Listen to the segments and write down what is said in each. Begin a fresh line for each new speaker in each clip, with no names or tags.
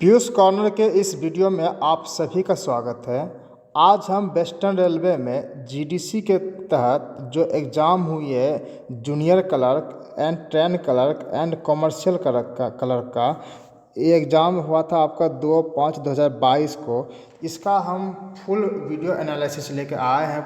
Piyush corner के इस video में आप सभी का स्वागत है। आज हम वेस्टर्न रेलवे में जीडीसी के तहत जो एग्ज़ाम हुई है junior clerk and train clerk and commercial clerk का ये एग्ज़ाम हुआ था आपका 2/5/2022 को। इसका हम फुल वीडियो एनालिसिस लेके आए हैं।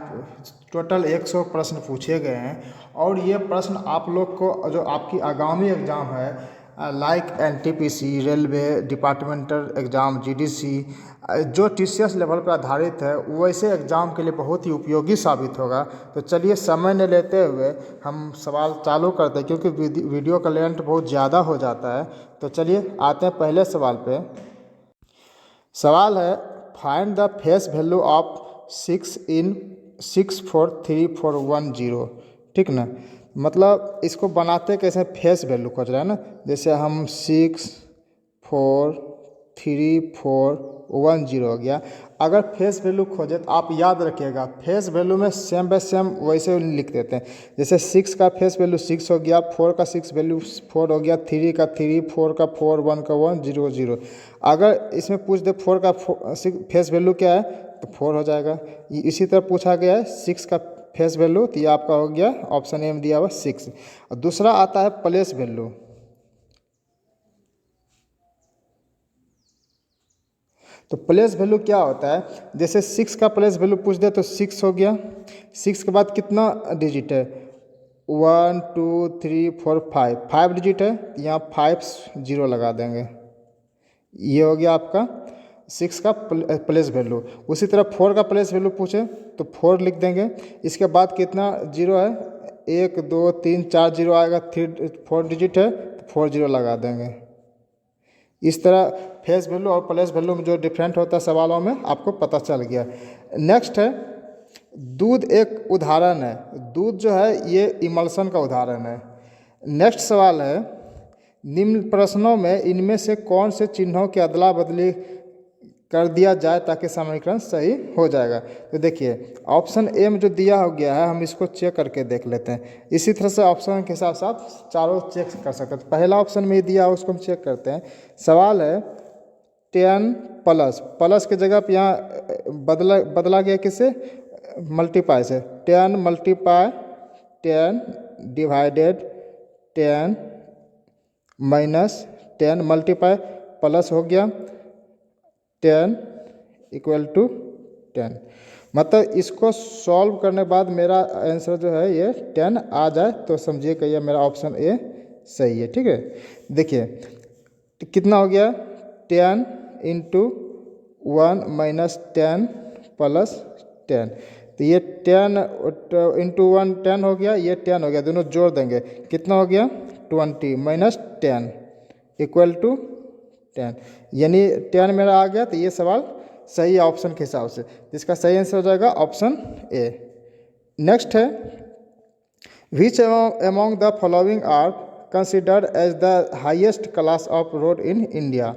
टोटल 100 प्रश्न पूछे गए हैं और ये प्रश्न आप लोग को जो आपकी आगामी एग्ज़ाम है like NTPC, railway, departmental exam, GDC, जो टीसीएस लेवल पर आधारित है वैसे एग्ज़ाम के लिए बहुत ही उपयोगी साबित होगा। तो चलिए समय न लेते हुए हम सवाल चालू करते हैं, क्योंकि वीडियो का लेंथ बहुत ज़्यादा हो जाता है। तो चलिए आते हैं पहले सवाल पे। सवाल है find the face value of 6 इन 643,410। ठीक ना, मतलब इसको बनाते कैसे, फेस वैल्यू खोज रहे हैं ना। जैसे हम 643,410 हो गया। अगर फेस वैल्यू खोजे तो आप याद रखिएगा फेस वैल्यू में सेम बाय सेम वैसे लिख देते हैं। जैसे 6 का फेस वैल्यू 6 हो गया, 4 का 6 वैल्यू 4 हो गया, 3 का 3, 4 का 4, 1 का 1, 0 0। अगर इसमें पूछ दे 4 का फेस वैल्यू क्या है तो 4 हो जाएगा। इसी तरह पूछा गया है 6 का फेस वैल्यू, तो ये आपका हो गया ऑप्शन ए में दिया हुआ 6। और दूसरा आता है प्लेस वैल्यू। तो प्लेस वैल्यू क्या होता है, जैसे 6 का प्लेस वैल्यू पूछ दे तो 6 हो गया। 6 के बाद कितना डिजिट है, 1 2 3 4 5 डिजिट है, यहाँ 5 0 लगा देंगे। ये हो गया आपका 6 का प्लेस वैल्यू। उसी तरह 4 का प्लेस वैल्यू पूछे तो 4 लिख देंगे। इसके बाद कितना जीरो है, 1 2 3 4 जीरो आएगा, 4 डिजिट है तो 4 0 लगा देंगे। इस तरह फेस वैल्यू और प्लेस वैल्यू में जो डिफरेंट होता है सवालों में आपको पता चल गया। नेक्स्ट है दूध एक उदाहरण है। दूध जो है ये इमल्सन का उदाहरण है। नेक्स्ट सवाल है निम्न प्रश्नों में इनमें से कौन से चिन्हों की अदला बदली कर दिया जाए ताकि समीकरण सही हो जाएगा। तो देखिए ऑप्शन ए में जो दिया हो गया है हम इसको चेक करके देख लेते हैं। इसी तरह से ऑप्शन के हिसाब से आप चारों चेक कर सकते हैं। पहला ऑप्शन में दिया है उसको हम चेक करते हैं। सवाल है 10 प्लस के जगह पर यहाँ बदला गया किससे, मल्टीपाई से। 10 multiply 10 divided 10 minus 10 multiply plus हो गया 10 इक्वल टू 10। मतलब इसको सॉल्व करने के बाद मेरा आंसर जो है ये 10 आ जाए तो समझिए कि ये मेरा ऑप्शन ए सही है। ठीक है, देखिए कितना हो गया 10 इंटू 1 माइनस 10 प्लस 10। तो ये 10 इंटू 1 10 हो गया, ये 10 हो गया, दोनों जोड़ देंगे कितना हो गया 20 माइनस 10 इक्वल टू 10। यानी 10 मेरा आ गया। तो ये सवाल सही है ऑप्शन के हिसाब से, जिसका सही आंसर हो जाएगा ऑप्शन ए। नेक्स्ट है which among the following are considered as the highest class of road in India.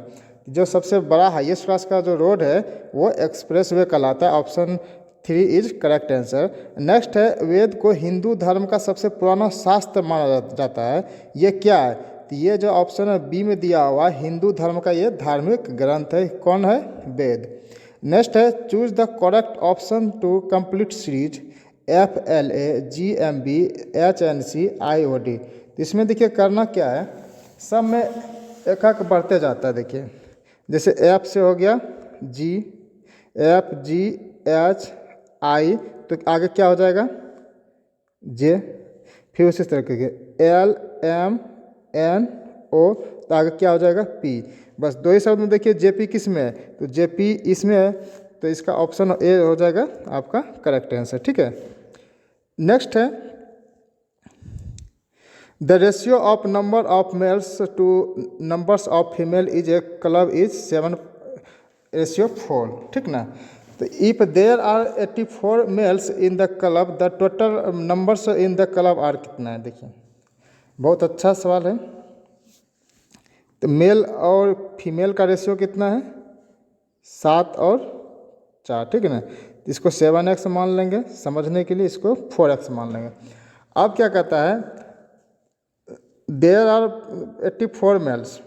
जो सबसे बड़ा हाईएस्ट क्लास का जो रोड है वो एक्सप्रेस वे कहलाता है। Option 3 is correct answer. Next है वेद को हिंदू धर्म का सबसे पुराना शास्त्र माना जाता है, ये क्या है। तो ये जो ऑप्शन है बी में दिया हुआ हिंदू धर्म का ये धार्मिक ग्रंथ है, कौन है, वेद। नेक्स्ट है choose the correct option to complete series FLA GMB HNC IOD। तो इसमें देखिए करना क्या है, सब में एक एक बढ़ते जाता है। देखिए जैसे F से हो गया G, F G H I, तो आगे क्या हो जाएगा J, फिर उसी तरह के L M N O, तो आगे क्या हो जाएगा P। बस दो ही शब्द में देखिए JP किस में है, तो JP इसमें है, तो इसका ऑप्शन ए हो जाएगा आपका करेक्ट आंसर। ठीक है, नेक्स्ट है the ratio of number of males to numbers of female is a club is 7:4। ठीक ना, तो if there are 84 males in the club the total numbers in the club are कितना है। देखिए बहुत अच्छा सवाल है। तो मेल और फीमेल का रेशियो कितना है, 7 और 4। ठीक है ना, तो इसको 7x मान लेंगे, समझने के लिए इसको 4x मान लेंगे। अब क्या कहता है देयर आर 84 मेल्स,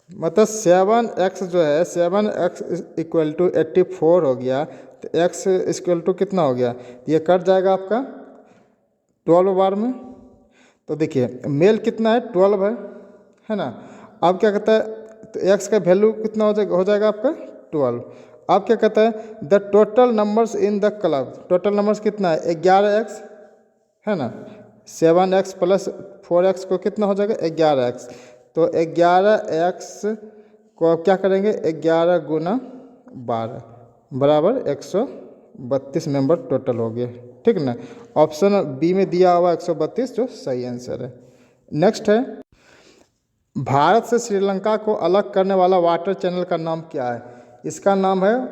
मतलब 7x जो है 7x इक्वल टू 84 हो गया, तो x इक्वल टू कितना हो गया, ये कट जाएगा आपका 12 बार में। तो देखिए मेल कितना है 12 है ना। अब क्या कहता है, तो x का वैल्यू कितना हो जाएगा आपका 12। अब क्या कहता है, the total numbers in the club, total numbers कितना है 11x है ना। 7x प्लस 4x को कितना हो जाएगा 11x। तो 11x को अब क्या करेंगे 11 गुना 12 बराबर 132 मेंबर टोटल हो गए, ठीक ना। ऑप्शन बी में दिया हुआ 132 जो सही आंसर है। नेक्स्ट है, भारत से श्रीलंका को अलग करने वाला वाटर चैनल का नाम क्या है। इसका नाम है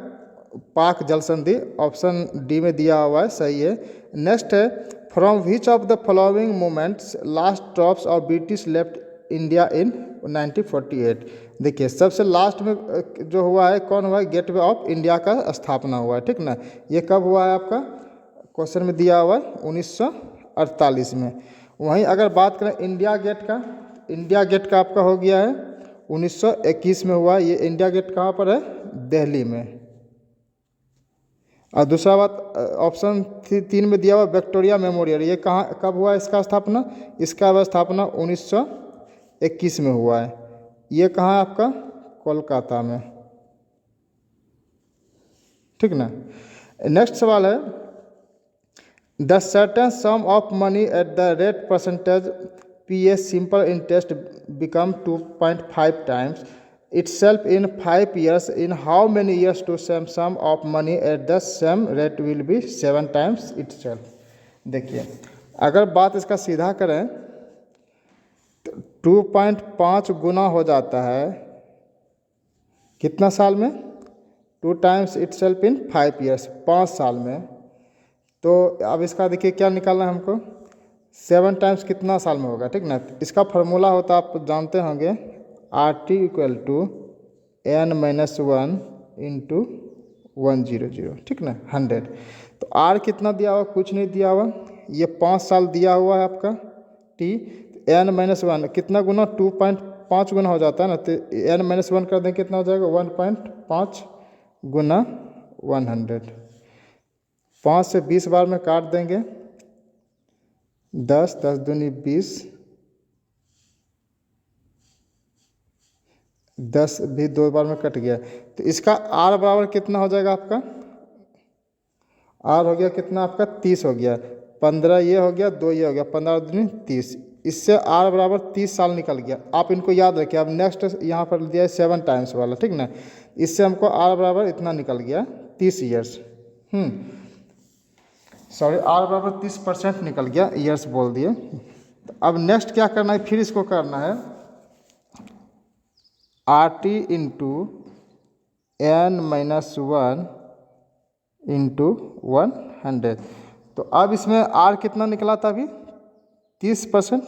पाक जल संधि, ऑप्शन डी में दिया हुआ है, सही है। नेक्स्ट है, from which of the following movements last trophs of British left India in 1948। देखिए सबसे लास्ट में जो हुआ है कौन हुआ है, गेटवे ऑफ इंडिया का स्थापना हुआ है, ठीक ना। ये कब हुआ है आपका क्वेश्चन में दिया हुआ है 1948 में। वहीं अगर बात करें इंडिया गेट का, इंडिया गेट का आपका हो गया है 1921 में हुआ। ये इंडिया गेट कहाँ पर है, दिल्ली में। और दूसरा बात ऑप्शन 3 में दिया हुआ विक्टोरिया मेमोरियल, ये कहाँ कब हुआ इसका स्थापना, इसका स्थापना 1921 में हुआ है। ये कहाँ है आपका कोलकाता में, ठीक ना। नेक्स्ट सवाल है, the certain some of money at the rate percentage P a simple interest become 2.5 times itself in 5 years, in how many years to same sum of money at the same rate will be 7 times itself। देखिए अगर बात इसका सीधा करें तो 2.5 गुना हो जाता है कितना साल में, 2 times itself in 5 years, 5 साल में। तो अब इसका देखिए क्या निकालना है हमको, 7 टाइम्स कितना साल में होगा, ठीक ना। इसका फार्मूला होता है आप जानते होंगे, RT equal to n-1 into 100, ठीक ना 100। तो R कितना दिया हुआ, कुछ नहीं दिया हुआ, ये 5 साल दिया हुआ है आपका T। n-1 कितना गुना 2.5 गुना हो जाता है ना, तो n-1 कर दें कितना हो जाएगा 1.5 गुना 100। 5 से 20 बार में काट देंगे, 10 10 दूनी 20, 10 भी 2 बार में कट गया। तो इसका R बराबर कितना हो जाएगा आपका, R हो गया कितना आपका 30 हो गया, 15 ये हो गया, 2 ये हो गया, 15 दूनी 30। इससे R बराबर 30 साल निकल गया। आप इनको याद रखिए। अब नेक्स्ट यहाँ पर दिया है 7 टाइम्स वाला, ठीक ना। इससे हमको R बराबर इतना निकल गया 30 ईयर्स। सॉरी R बराबर 30% निकल गया, ईयर्स बोल दिए। तो अब नेक्स्ट क्या करना है, फिर इसको करना है RT इंटू n-1 इंटू 100। तो अब इसमें R कितना निकला था अभी 30%,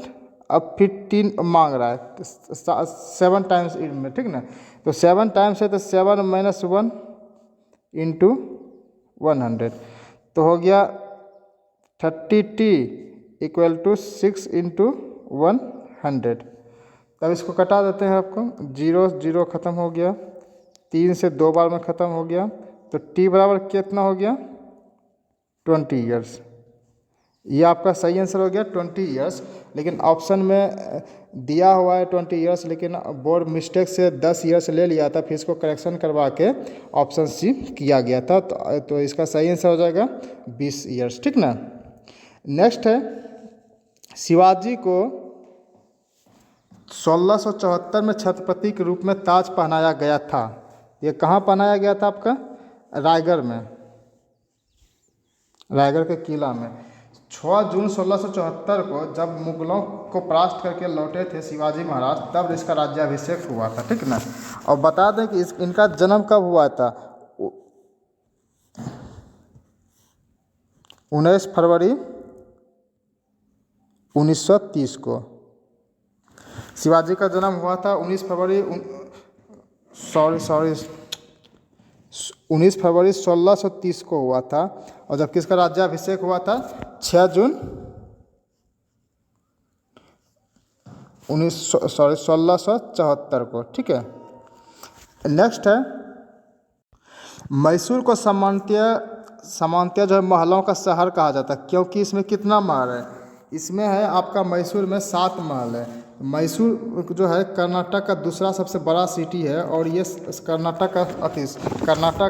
अब फिर 3 मांग रहा है 7 टाइम्स में, ठीक ना। तो 7 टाइम्स है तो 7-1 इंटू 100, तो हो गया 30T इक्वल टू 6 इंटू 100। अब इसको कटा देते हैं आपको, 0 0 ख़त्म हो गया, 3 से 2 बार में ख़त्म हो गया। तो T बराबर कितना हो गया 20 ईयर्स। ये आपका सही आंसर हो गया 20 ईयर्स। लेकिन ऑप्शन में दिया हुआ है 20 ईयर्स, लेकिन बोर्ड मिस्टेक से 10 ईयर्स ले लिया था, फिर इसको करेक्शन करवा के ऑप्शन सी किया गया था। तो इसका सही आंसर हो जाएगा 20 ईयर्स, ठीक ना। नेक्स्ट है, शिवाजी को 1674 में छत्रपति के रूप में ताज पहनाया गया था। ये कहाँ पहनाया गया था आपका, रायगढ़ में, रायगढ़ के किला में। 6 जून 1674 को जब मुगलों को परास्त करके लौटे थे शिवाजी महाराज, तब इसका राज्याभिषेक हुआ था, ठीक ना। और बता दें कि इनका जन्म कब हुआ था, 19 फरवरी 1930 को शिवाजी का जन्म हुआ था। 19 फरवरी 1630 को हुआ था। और जब किसका राज्याभिषेक हुआ था 6 जून 1674 को, ठीक है। नेक्स्ट है मैसूर को सामान्यतः जो है महलों का शहर कहा जाता है, क्योंकि इसमें कितना महल है? इसमें है आपका मैसूर में 7 महल है। मैसूर जो है कर्नाटक का दूसरा सबसे बड़ा सिटी है और ये कर्नाटक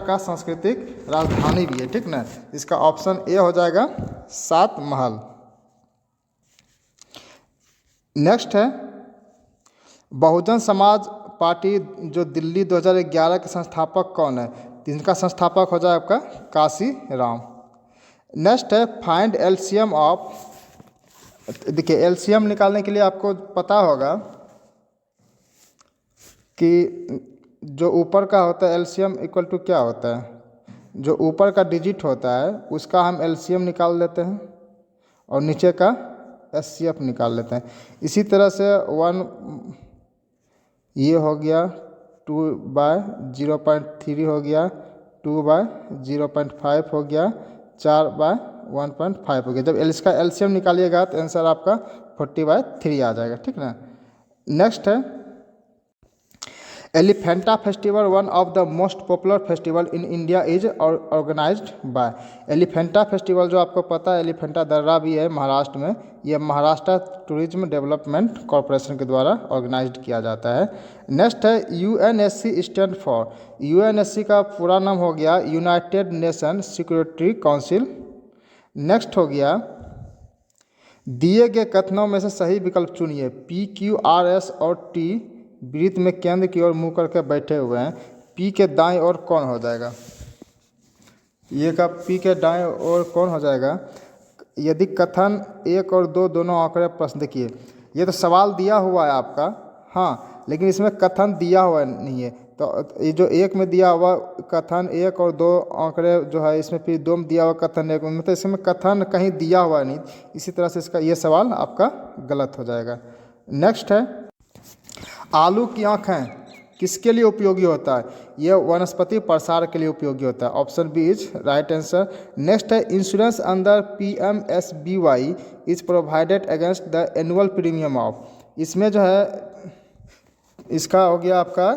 का सांस्कृतिक राजधानी भी है, ठीक ना। इसका ऑप्शन ए हो जाएगा 7 महल। नेक्स्ट है बहुजन समाज पार्टी जो दिल्ली 2011 के संस्थापक कौन है? तो इनका संस्थापक हो जाए आपका काशी राम। नेक्स्ट है फाइंड एलसीएम ऑफ, देखिए एलसीएम निकालने के लिए आपको पता होगा कि जो ऊपर का होता है एलसीएम इक्वल टू क्या होता है, जो ऊपर का डिजिट होता है उसका हम एलसीएम निकाल लेते हैं और नीचे का एचसीएफ निकाल लेते हैं। इसी तरह से 1 ये हो गया 2/0.3 हो गया, 2/0.5 हो गया, 4/1.5 हो गया। जब इसका एलसीएम निकालिएगा तो आंसर आपका 40/3 आ जाएगा, ठीक ना। नेक्स्ट है Elephanta festival one of the most popular festival in India is organised by. Elephanta festival जो आपको पता है एलिफेंटा दर्रा भी है महाराष्ट्र में, ये महाराष्ट्र टूरिज्म डेवलपमेंट कॉरपोरेशन के द्वारा ऑर्गेनाइज्ड किया जाता है। नेक्स्ट है यूएनएससी स्टैंड फॉर, यूएनएससी का पूरा नाम हो गया United nation security council. Next हो गया दिए गए कथनों में से सही विकल्प चुनिए। पी क्यू आर एस और टी वृत्त में केंद्र की ओर मुंह करके बैठे हुए हैं, पी के दाएं ओर कौन हो जाएगा? ये का पी के दाएं ओर कौन हो जाएगा? यदि कथन 1 और 2 दोनों आंकड़े प्रश्न, देखिए ये तो सवाल दिया हुआ है आपका, हाँ, लेकिन इसमें कथन दिया हुआ नहीं है। तो ये जो 1 में दिया हुआ कथन 1 और 2 आंकड़े जो है इसमें फिर 2 में दिया हुआ कथन 1, मतलब इसमें कथन कहीं दिया हुआ नहीं, इसी तरह से इसका ये सवाल आपका गलत हो जाएगा। नेक्स्ट है आलू की आँखें किसके लिए उपयोगी होता है? यह वनस्पति प्रसार के लिए उपयोगी होता है। Option B is right answer. Next है insurance under PMSBY is provided against the annual premium of. इसमें जो है इसका हो गया आपका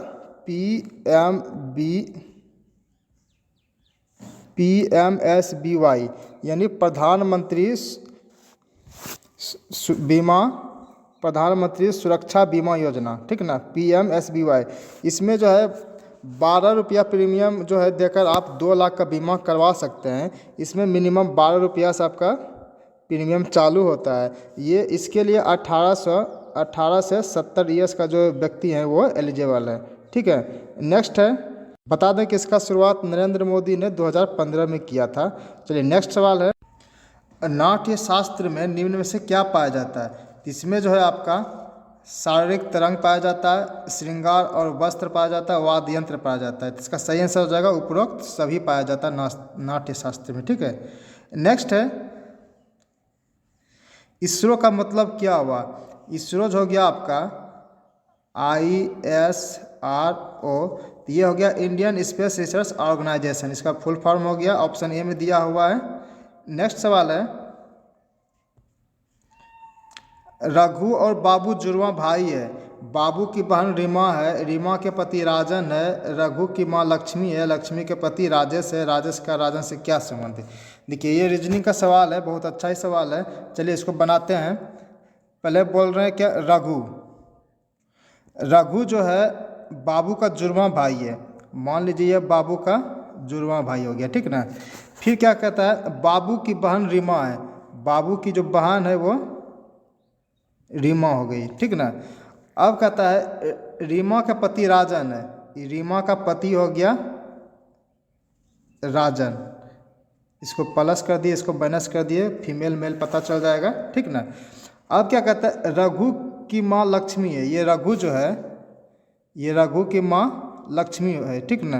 PMSBY यानी प्रधानमंत्री सुरक्षा बीमा योजना, ठीक ना, PMSBY। इसमें जो है 12 रुपया प्रीमियम जो है देकर आप 2 लाख का बीमा करवा सकते हैं। इसमें मिनिमम 12 रुपया से आपका प्रीमियम चालू होता है। ये इसके लिए 18 से 70 ईयर्स का जो व्यक्ति हैं वो एलिजिबल है, ठीक है। नेक्स्ट है बता दें कि इसका शुरुआत नरेंद्र मोदी ने 2015 में किया था। चलिए नेक्स्ट सवाल है नाट्य शास्त्र में निम्न में से क्या पाया जाता है? इसमें जो है आपका शारीरिक तरंग पाया जाता है, श्रृंगार और वस्त्र पाया जाता है, वाद्य यंत्र पाया जाता है। इसका सही आंसर हो जाएगा उपरोक्त सभी पाया जाता है नाट्य शास्त्र में, ठीक है। नेक्स्ट है इसरो का मतलब क्या हुआ? इसरो जो हो गया आपका ISRO, ये हो गया इंडियन स्पेस रिसर्च ऑर्गेनाइजेशन, इसका फुल फॉर्म हो गया, ऑप्शन ए में दिया हुआ है। नेक्स्ट सवाल है रघु और बाबू जुड़वा भाई है। बाबू की बहन रीमा है, रीमा के पति राजन है, रघु की माँ लक्ष्मी है, लक्ष्मी के पति राजेश है, राजेश का राजन से क्या संबंध है? देखिए ये रीजनिंग का सवाल है, बहुत अच्छा ही सवाल है। चलिए इसको बनाते हैं। पहले बोल रहे हैं क्या रघु जो है बाबू का जुड़वा भाई है, मान लीजिए ये बाबू का जुड़वा भाई हो गया, ठीक ना। फिर क्या कहता है बाबू की बहन रीमा है, बाबू की जो बहन है वो रीमा हो गई, ठीक ना। अब कहता है रीमा का पति राजन है, रीमा का पति हो गया राजन, इसको प्लस कर दिए, इसको माइनस कर दिए, फीमेल मेल पता चल जाएगा, ठीक ना। अब क्या कहता है रघु की माँ लक्ष्मी है, ये रघु जो है ये रघु की माँ लक्ष्मी है, ठीक ना,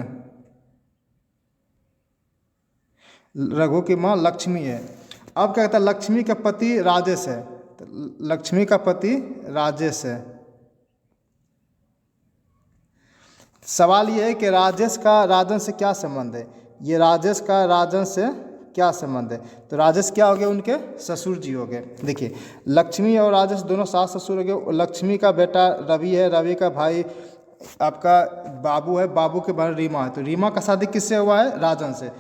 रघु की माँ लक्ष्मी है। अब क्या कहता है लक्ष्मी का पति राजेश है, तो लक्ष्मी का पति राजेश है। सवाल ये है कि राजेश का राजन से क्या संबंध है? ये राजेश का राजन से क्या संबंध है? तो राजेश क्या हो गए उनके ससुर जी हो गए। देखिए लक्ष्मी और राजेश दोनों सास ससुर हो गए। लक्ष्मी का बेटा रवि है, रवि का भाई आपका बाबू है, बाबू के बाद रीमा है, तो रीमा का शादी किससे हुआ है? राजन से।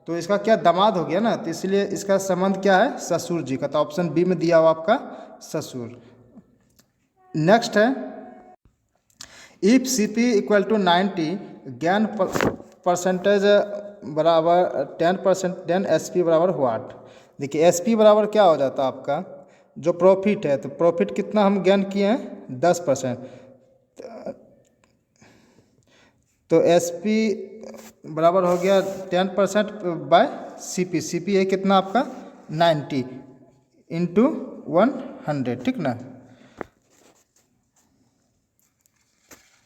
तो इसका क्या दामाद हो गया ना, तो इसलिए इसका संबंध क्या है? ससुर जी का। तो ऑप्शन बी में दिया हुआ आपका ससुर। नेक्स्ट है, if C P equal to 90 gain percentage बराबर 10%, देन एस पी बराबर व्हाट? देखिए एस पी बराबर क्या हो जाता है आपका जो प्रॉफिट है, तो प्रॉफिट कितना हम ज्ञान किए हैं? 10%। तो एस पी बराबर हो गया 10% by C P. C P है कितना आपका? 90 इंटू 100, ठीक ना?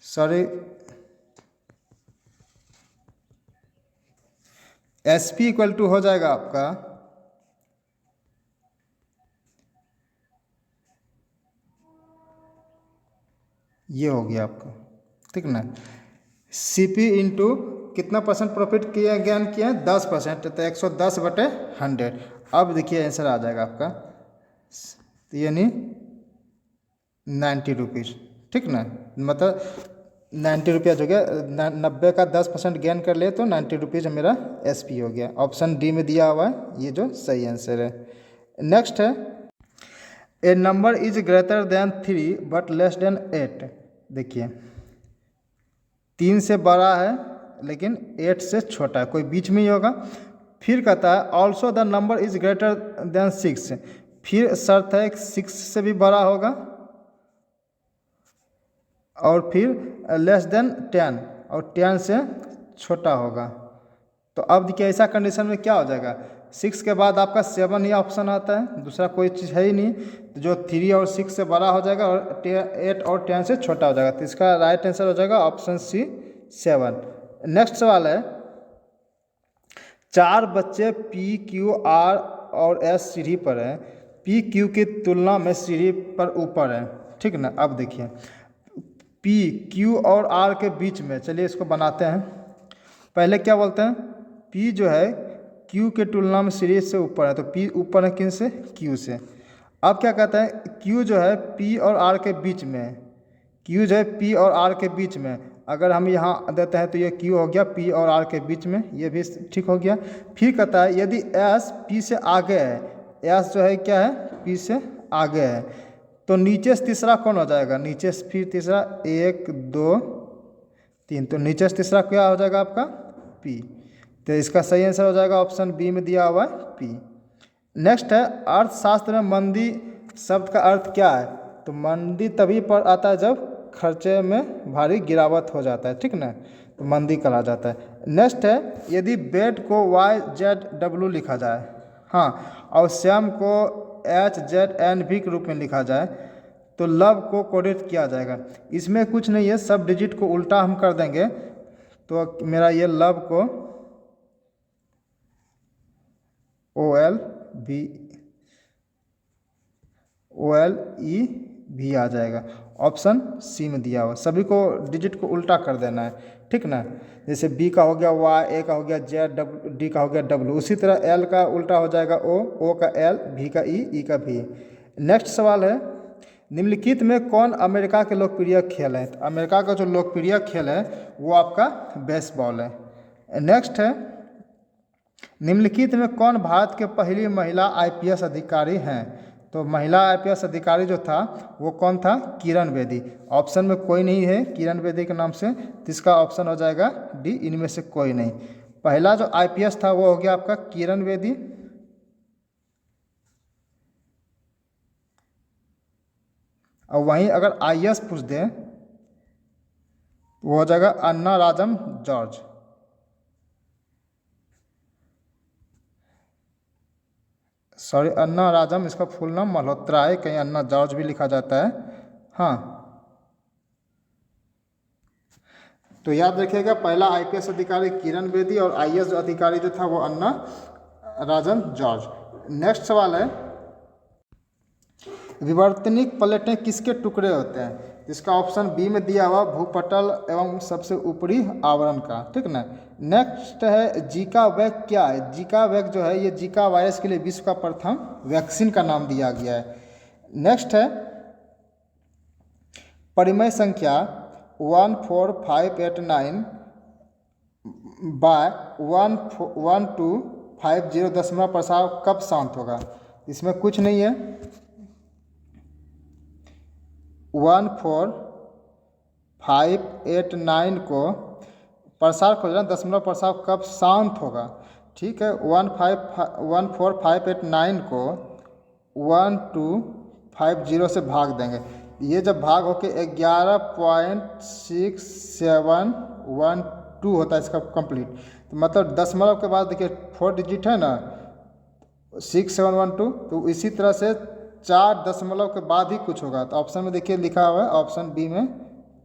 Sorry, S P equal to हो जाएगा आपका ये हो गया आपका, ठीक ना? सी पी इंटू कितना परसेंट प्रॉफिट किया ज्ञान किया है? 10%, तो 110/100। अब देखिए आंसर आ जाएगा आपका, तो यानी 90 रुपीज़, ठीक ना? मतलब 90 रुपया हो गया, 90 का 10% गेन कर ले तो 90 रुपीज़ मेरा एस पी हो गया। ऑप्शन डी में दिया हुआ है ये जो सही आंसर है। नेक्स्ट है, A number is greater than 3 but less than 8। देखिए 3 से बड़ा है लेकिन 8 से छोटा है, कोई बीच में ही होगा। फिर कहता है also the number is greater then 6। फिर शर्त है 6 से भी बड़ा होगा, और फिर लेस देन 10 और 10 से छोटा होगा। तो अब देखिए ऐसा कंडीशन में क्या हो जाएगा? 6 के बाद आपका 7 ही ऑप्शन आता है, दूसरा कोई चीज़ है ही नहीं। तो जो 3 और 6 से बड़ा हो जाएगा और 8 और 10 से छोटा हो जाएगा। तो इसका राइट आंसर हो जाएगा ऑप्शन सी 7। नेक्स्ट सवाल है, 4 बच्चे पी क्यू आर और एस सीढ़ी पर हैं। पी क्यू की तुलना में सीढ़ी पर ऊपर है, ठीक ना? अब देखिए पी क्यू और आर के बीच में, चलिए इसको बनाते हैं। पहले क्या बोलते हैं? पी जो है क्यू के तुलना में सीढ़ी से ऊपर है, तो पी ऊपर है किन से? क्यू से। अब क्या कहता है? क्यू जो है पी और आर के बीच में है। क्यू जो है पी और आर के बीच में, अगर हम यहाँ देते हैं तो ये क्यू हो गया पी और आर के बीच में, ये भी ठीक हो गया। फिर कहता है यदि एस पी से आगे है, एस जो है क्या है? पी से आगे है, तो नीचे से तीसरा कौन हो जाएगा? नीचे से फिर तीसरा 1 2 3, तो नीचे से तीसरा क्या हो जाएगा आपका? पी। तो इसका सही आंसर हो जाएगा ऑप्शन बी में दिया हुआ है पी। नेक्स्ट है, अर्थशास्त्र में मंदी शब्द का अर्थ क्या है? तो मंदी तभी पर आता है जब खर्चे में भारी गिरावट हो जाता है, ठीक ना? तो मंदी कहा जाता है। नेक्स्ट है, यदि बेड को YZW लिखा जाए, हाँ, और श्याम को HZNV के रूप में लिखा जाए, तो लव को कोडित किया जाएगा। इसमें कुछ नहीं है, सब डिजिट को उल्टा हम कर देंगे, तो मेरा ये लव को OLE आ जाएगा। ऑप्शन सी में दिया हुआ, सभी को डिजिट को उल्टा कर देना है, ठीक ना? जैसे बी का हो गया Y, ए का हो गया Z, डी का हो गया W, उसी तरह एल का उल्टा हो जाएगा O का L, V का E का V। नेक्स्ट सवाल है, निम्नलिखित में कौन अमेरिका के लोकप्रिय खेल है? तो अमेरिका का जो लोकप्रिय खेल है वो आपका बेसबॉल है। नेक्स्ट है, निम्नलिखित में कौन भारत के पहली महिला IPS अधिकारी हैं? तो महिला IPS अधिकारी जो था वो कौन था? किरण बेदी। ऑप्शन में कोई नहीं है किरण बेदी के नाम से, तो इसका ऑप्शन हो जाएगा डी, इनमें से कोई नहीं। पहला जो IPS था वो हो गया आपका किरण बेदी। और वहीं अगर IAS पूछ दें वो हो जाएगा अन्ना राजम जॉर्ज। सॉरी, अन्ना राजम इसका फुल नाम मल्होत्रा है, कहीं अन्ना जॉर्ज भी लिखा जाता है। हाँ, तो याद रखिएगा पहला IPS अधिकारी किरण बेदी और IAS जो अधिकारी जो था वो अन्ना राजन जॉर्ज। नेक्स्ट सवाल है, विवर्तनिक प्लेटें किसके टुकड़े होते हैं? इसका ऑप्शन बी में दिया हुआ भूपटल एवं सबसे ऊपरी आवरण का, ठीक ना? नेक्स्ट है, जीका वैग क्या है? जीका वैग जो है ये जीका वायरस के लिए विश्व का प्रथम वैक्सीन का नाम दिया गया है। नेक्स्ट है, परिमेय संख्या 14,589 बाय 1250 दशमलव प्रसाव कब शांत होगा? इसमें कुछ नहीं है। 14,589 को प्रसार खोजना, दशमलव प्रसाव कब शांत होगा। ठीक है, 14,589 को 1250 से भाग देंगे। ये जब भाग होके 11.6712 होता है इसका कंप्लीट, तो मतलब दशमलव के बाद देखिए 4 डिजिट है ना, 6712, तो इसी तरह से 4 दशमलव के बाद ही कुछ होगा। तो ऑप्शन में देखिए लिखा हुआ है ऑप्शन बी में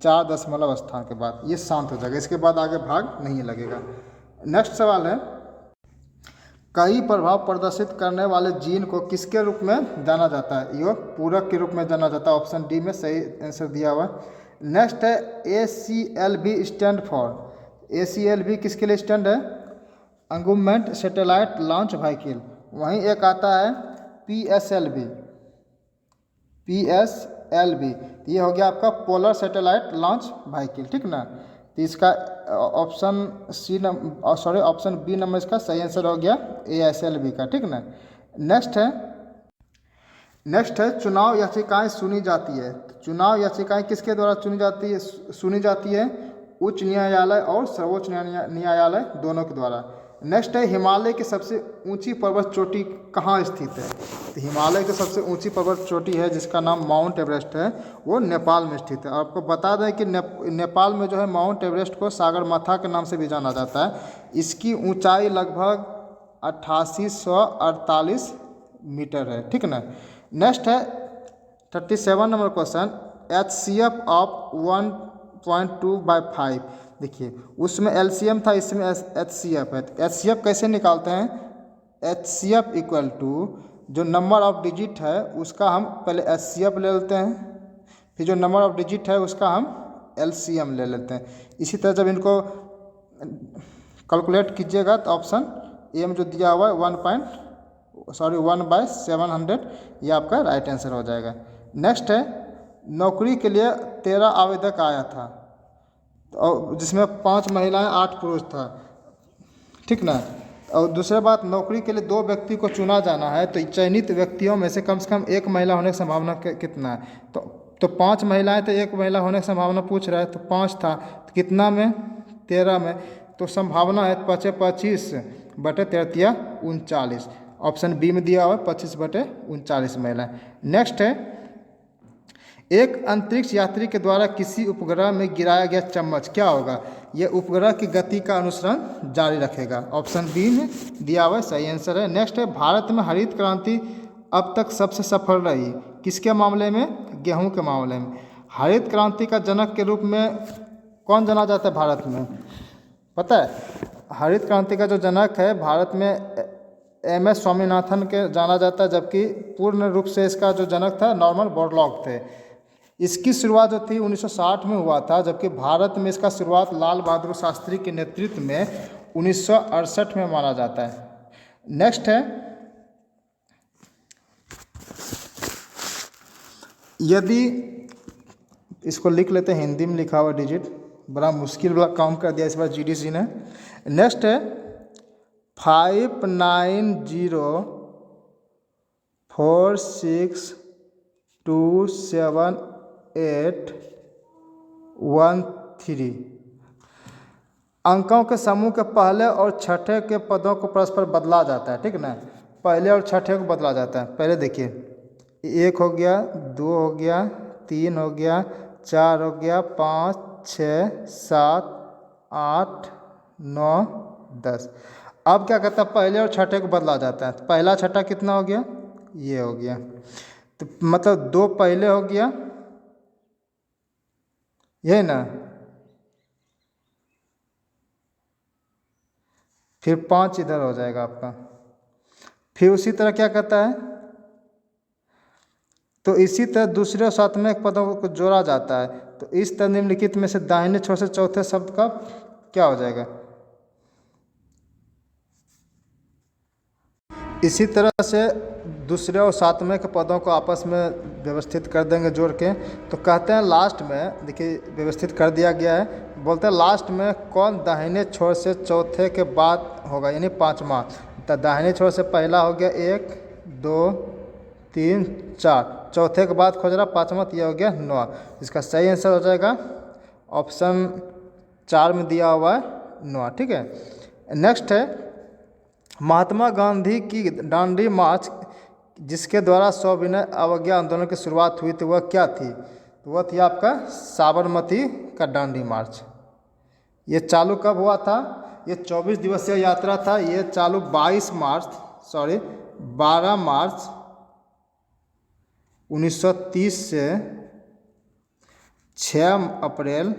4 दशमलव स्थान के बाद ये शांत हो जाएगा, इसके बाद आगे भाग नहीं लगेगा। नेक्स्ट सवाल है, कई प्रभाव प्रदर्शित करने वाले जीन को किसके रूप में जाना जाता है? यो पूरक के रूप में जाना जाता है। ऑप्शन डी में सही आंसर दिया हुआ है। नेक्स्ट है ACLV स्टैंड फॉर। ACLV किसके लिए स्टैंड है? अगुमेंट सैटेलाइट लॉन्च व्हीकल। वहीं एक आता है PSLV। ये हो गया आपका पोलर सैटेलाइट लॉन्च व्हीकल, ठीक ना। तो इसका ऑप्शन बी नंबर इसका सही आंसर हो गया ASLV का, ठीक ना। नेक्स्ट है चुनाव याचिकाएं सुनी जाती है। तो चुनाव याचिकाएं किसके द्वारा सुनी जाती है? उच्च न्यायालय और सर्वोच्च न्यायालय दोनों के द्वारा। नेक्स्ट है हिमालय की सबसे ऊंची पर्वत चोटी कहाँ स्थित है? तो हिमालय की सबसे ऊंची पर्वत चोटी है जिसका नाम माउंट एवरेस्ट है, वो नेपाल में स्थित है। आपको बता दें कि नेपाल में जो है माउंट एवरेस्ट को सागरमाथा के नाम से भी जाना जाता है। इसकी ऊंचाई लगभग 8848 मीटर है, ठीक ना। नेक्स्ट है 37 नंबर क्वेश्चन, HCF ऑफ 1.2/5। देखिए उसमें LCM था, इसमें HCF है। तो HCF कैसे निकालते हैं? HCF इक्वल टू जो नंबर ऑफ डिजिट है उसका हम पहले HCF ले लेते हैं, फिर जो नंबर ऑफ डिजिट है उसका हम LCM ले लेते हैं। इसी तरह जब इनको कैलकुलेट कीजिएगा तो ऑप्शन ए में जो दिया हुआ है 1/700 ये आपका राइट आंसर हो जाएगा। नेक्स्ट है नौकरी के लिए 13 आवेदक आया था, और जिसमें 5 महिलाएं 8 पुरुष था, ठीक ना। और दूसरी बात, नौकरी के लिए 2 व्यक्ति को चुना जाना है, तो चयनित व्यक्तियों में से कम 1 महिला होने की संभावना कितना है? तो 5 महिलाएं तो 1 महिला होने की संभावना पूछ रहा है, तो 5 था, तो कितना में? 13 में। तो संभावना है 25/13 39। ऑप्शन बी में दिया हुआ है 25/39 महिलाएं। नेक्स्ट है एक अंतरिक्ष यात्री के द्वारा किसी उपग्रह में गिराया गया चम्मच क्या होगा? यह उपग्रह की गति का अनुसरण जारी रखेगा। ऑप्शन बी में दिया हुआ है सही आंसर है। नेक्स्ट है भारत में हरित क्रांति अब तक सबसे सफल रही, किसके मामले में? गेहूं के मामले में। हरित क्रांति का जनक के रूप में कौन जाना जाता है भारत में? पता है, हरित क्रांति का जो जनक है भारत में MS स्वामीनाथन के जाना जाता है, जबकि पूर्ण रूप से इसका जो जनक था नॉर्मन बोरलॉग थे। इसकी शुरुआत जो थी 1960 में हुआ था, जबकि भारत में इसका शुरुआत लाल बहादुर शास्त्री के नेतृत्व में 1968 में माना जाता है। नेक्स्ट है यदि इसको लिख लेते हैं, हिंदी में लिखा हुआ डिजिट, बड़ा मुश्किल वाला काम कर दिया इस बार GDC ने। नेक्स्ट है 5904627813 अंकों के समूह के पहले और छठे के पदों को परस्पर बदला जाता है, ठीक ना। पहले और छठे को बदला जाता है। पहले देखिए 1 हो गया, 2 हो गया, 3 हो गया, 4 हो गया, 5 6 7 8 9 10। अब क्या कहता है? पहले और छठे को बदला जाता है। तो पहला छठा कितना हो गया? ये हो गया, तो मतलब 2 पहले हो गया, यही ना, फिर 5 इधर हो जाएगा आपका। फिर उसी तरह क्या कहता है? तो इसी तरह दूसरे और सातवें पदों को जोड़ा जाता है। तो इस तरह निम्नलिखित में से दाहिने छोर से चौथे शब्द का क्या हो जाएगा? इसी तरह से दूसरे और सातवें के पदों को आपस में व्यवस्थित कर देंगे जोड़ के। तो कहते हैं लास्ट में, देखिए व्यवस्थित कर दिया गया है, बोलते हैं लास्ट में कौन दाहिने छोर से चौथे के बाद होगा, यानी पाँचवा। तो दाहिने छोर से पहला हो गया 1 2 3 4, चौथे के बाद खोज रहा पाँचवा, तो यह हो गया 9। इसका सही आंसर हो जाएगा ऑप्शन 4 में दिया हुआ है 9। ठीक है, नेक्स्ट है महात्मा गांधी की दांडी मार्च जिसके द्वारा सविनय अवज्ञा आंदोलन की शुरुआत हुई थी वह क्या थी? तो वह थी आपका साबरमती का दांडी मार्च। ये चालू कब हुआ था? ये 24 दिवसीय यात्रा था। ये चालू 12 मार्च 1930 से 6 अप्रैल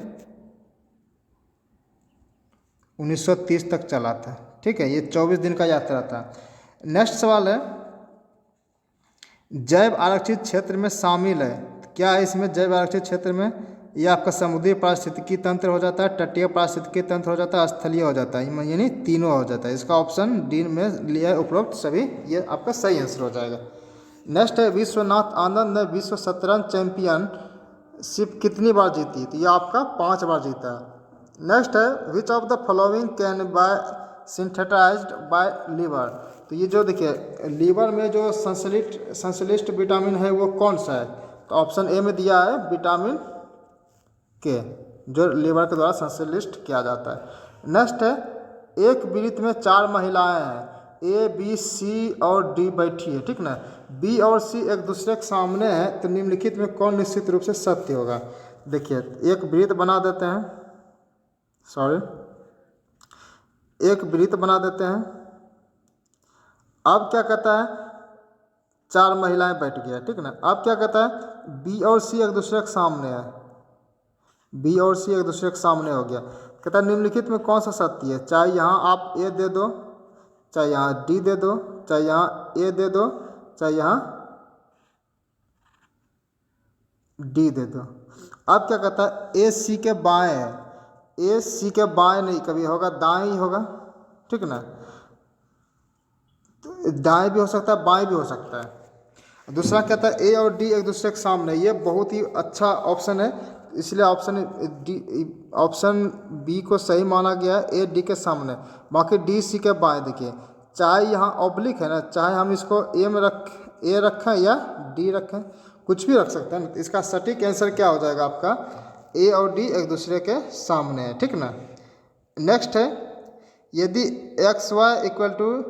1930 तक चला था। ठीक है, ये 24 दिन का यात्रा था। नेक्स्ट सवाल है जैव आरक्षित क्षेत्र में शामिल है, क्या है इसमें जैव आरक्षित क्षेत्र में? ये आपका समुद्री पारिस्थितिकी तंत्र हो जाता है, तटीय पारिस्थितिकी तंत्र हो जाता है, स्थलीय हो जाता है, यानी तीनों हो जाता है। इसका ऑप्शन डी में लिया उपरोक्त सभी, ये आपका सही आंसर हो जाएगा। नेक्स्ट है विश्वनाथ आनंद ने विश्व शतरंज चैंपियनशिप कितनी बार जीती? तो ये आपका 5 बार जीता है। नेक्स्ट है which of the following can by synthesized by liver? तो ये जो देखिए लीवर में जो संश्लिष्ट विटामिन है वो कौन सा है? तो ऑप्शन ए में दिया है विटामिन के, जो लीवर के द्वारा संश्लिष्ट किया जाता है। नेक्स्ट है एक वृत्त में 4 महिलाएं हैं, ए बी सी और डी बैठी है। ठीक ना, बी और सी एक दूसरे के सामने है, तो निम्नलिखित में कौन निश्चित रूप से सत्य होगा? देखिए एक वृत्त बना देते हैं, एक वृत्त बना देते हैं। अब क्या कहता है 4 महिलाएं बैठ गया। ठीक ना, अब क्या कहता है बी और सी एक दूसरे के सामने है, बी और सी एक दूसरे के सामने हो गया। कहता है निम्नलिखित में कौन सा सत्य है? चाहे यहाँ आप ए दे दो, चाहे यहाँ डी दे दो, चाहे यहाँ ए दे दो, चाहे यहाँ डी दे दो। अब क्या कहता है ए सी के बाएं है, ए सी के बाएं नहीं कभी होगा, दाएं ही होगा। ठीक ना, दाएं भी हो सकता है बाएं भी हो सकता है। दूसरा कहता है ए और डी एक दूसरे के सामने, ये बहुत ही अच्छा ऑप्शन है, इसलिए ऑप्शन बी को सही माना गया है, ए डी के सामने। बाकी डी सी के बाएं देखिए, चाहे यहाँ ऑब्लिक है ना, चाहे हम इसको ए रखें या डी रखें, कुछ भी रख सकते हैं। इसका सटीक आंसर क्या हो जाएगा आपका? ए और डी एक दूसरे के सामने है। ठीक ना, नेक्स्ट है यदि एक्स वाई इक्वल टू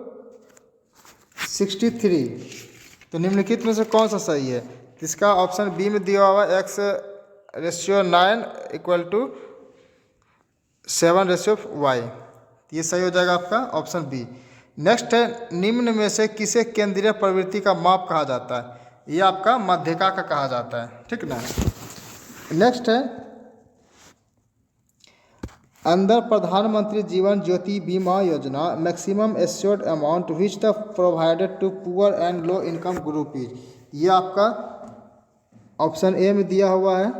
63, तो निम्नलिखित में से कौन सा सही है? इसका ऑप्शन बी में दिया हुआ x/9 इक्वल टू 7/y, ये सही हो जाएगा आपका ऑप्शन बी। नेक्स्ट है निम्न में से किसे केंद्रीय प्रवृत्ति का माप कहा जाता है? ये आपका माध्यिका का कहा जाता है। ठीक ना, नेक्स्ट है अंडर प्रधानमंत्री जीवन Jyoti Bima Yojana maximum assured amount which the provided to poor and low income group is? ये आपका ऑप्शन ए में दिया हुआ है,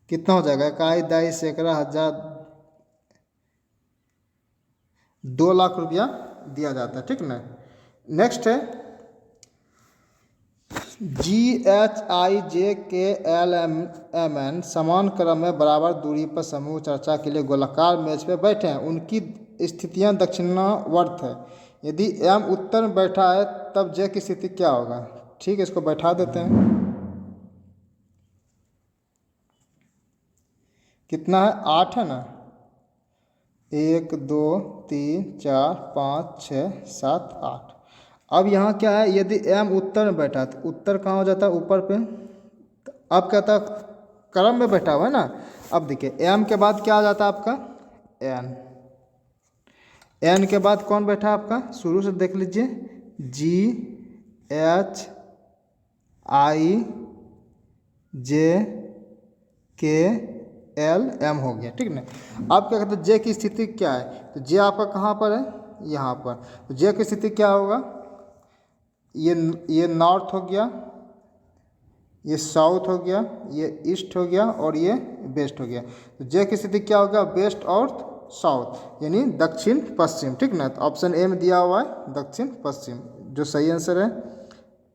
कितना हो जाएगा? 1 दाई सैकड़ा हजार 2 लाख रुपया दिया जाता है। ठीक ना, नेक्स्ट है GHIJKLMN समान क्रम में बराबर दूरी पर समूह चर्चा के लिए गोलाकार मेज पर बैठे हैं, उनकी स्थितियां दक्षिणावर्त है। यदि M उत्तर में बैठा है तब J की स्थिति क्या होगा? ठीक है, इसको बैठा देते हैं। कितना है? 8 है ना, 1 2 3 4 5 6 7 8। अब यहाँ क्या है, यदि M उत्तर में बैठा तो उत्तर कहाँ हो जाता है? ऊपर पे। अब कहता है क्रम में बैठा हुआ है ना। अब देखिए M के बाद क्या आ जाता है आपका? N के बाद कौन बैठा है आपका? शुरू से देख लीजिए, GHIJKLM हो गया। ठीक ना, अब क्या कहते हैं J की स्थिति क्या है? तो J आपका कहाँ पर है? यहाँ पर। तो J की स्थिति क्या होगा? ये नॉर्थ हो गया, ये साउथ हो गया, ये ईस्ट हो गया और ये वेस्ट हो गया। तो J की स्थिति क्या होगा? वेस्ट और साउथ, यानी दक्षिण पश्चिम, ठीक ना। तो ऑप्शन ए में दिया हुआ है दक्षिण पश्चिम, जो सही आंसर है।